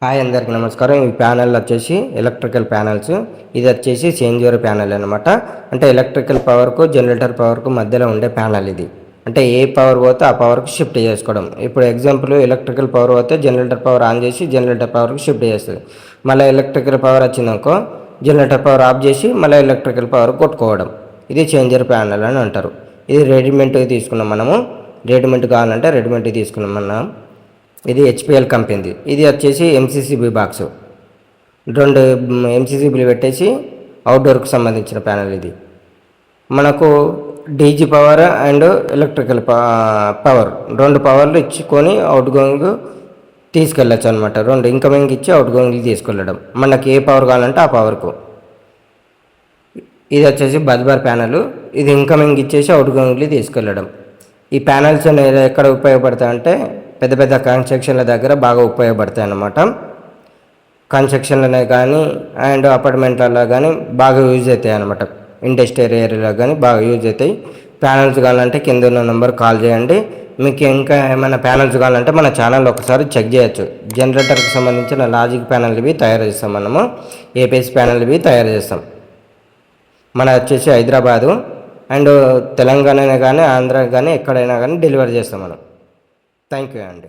Hi అందరికీ నమస్కారం. ఈ ప్యానెల్ వచ్చేసి ఎలక్ట్రికల్ ప్యానెల్స్. ఇది వచ్చేసి చేంజర్ ప్యానెల్ అనమాట. అంటే ఎలక్ట్రికల్ పవర్కు జనరేటర్ పవర్కు మధ్యలో ఉండే ప్యానెల్ ఇది. అంటే ఏ పవర్ పోతే ఆ పవర్కి షిఫ్ట్ చేసుకోవడం. ఇప్పుడు ఎగ్జాంపుల్ ఎలక్ట్రికల్ పవర్ పోతే జనరేటర్ పవర్ ఆన్ చేసి జనరేటర్ పవర్కి షిఫ్ట్ చేస్తుంది. మళ్ళీ ఎలక్ట్రికల్ పవర్ వచ్చిందనుకో జనరేటర్ పవర్ ఆఫ్ చేసి మళ్ళీ ఎలక్ట్రికల్ పవర్ కొట్టుకోవడం. ఇది చేంజర్ ప్యానెల్ అని అంటారు. ఇది రెడీమేడ్ తీసుకున్నాం మనము. రెడీమేడ్ కావాలంటే రెడీమేడ్ తీసుకున్నాం మనం. ఇది హెచ్పిఎల్ కంపెనీది. ఇది వచ్చేసి ఎంసీసీబీ బాక్స్. 2 ఎంసీసీబీలు పెట్టేసి అవుట్డోర్కి సంబంధించిన ప్యానెల్ ఇది. మనకు DG power and electrical power 2 పవర్లు ఇచ్చుకొని అవుట్ గోయింగ్ తీసుకెళ్ళచ్చు అనమాట. 2 ఇన్కమింగ్ ఇచ్చి అవుట్ గోయింగ్ తీసుకెళ్ళడం. మనకి ఏ పవర్ కావాలంటే ఆ పవర్కు. ఇది వచ్చేసి బజ్బార్ ప్యానెల్. ఇది ఇన్కమింగ్ ఇచ్చేసి అవుట్ గోయింగ్లీ తీసుకెళ్ళడం. ఈ ప్యానెల్స్ అనేది ఎక్కడ ఉపయోగపడతాయంటే పెద్ద పెద్ద కన్స్ట్రక్షన్ల దగ్గర బాగా ఉపయోగపడతాయి అన్నమాట. కన్స్ట్రక్షన్లనే కానీ అండ్ అపార్ట్మెంట్లలో కానీ బాగా యూజ్ అవుతాయి అన్నమాట. ఇండస్ట్రియల్ ఏరియాలో కానీ బాగా యూజ్ అవుతాయి. ప్యానెల్స్ కావాలంటే కింద ఉన్న నెంబర్ కాల్ చేయండి. మీకు ఇంకా ఏమైనా ప్యానెల్స్ కావాలంటే మన ఛానల్ ఒకసారి చెక్ చేయొచ్చు. జనరేటర్కి సంబంధించిన లాజిక్ ప్యానెల్ ఇవి తయారు చేస్తాం మనము. ఏపీఎస్ ప్యానెల్ ఇవి తయారు చేస్తాం. మన వచ్చేసి హైదరాబాదు అండ్ తెలంగాణ కానీ ఆంధ్ర కానీ ఎక్కడైనా కానీ డెలివరీ చేస్తాం మనం. థ్యాంక్ యూ అండి.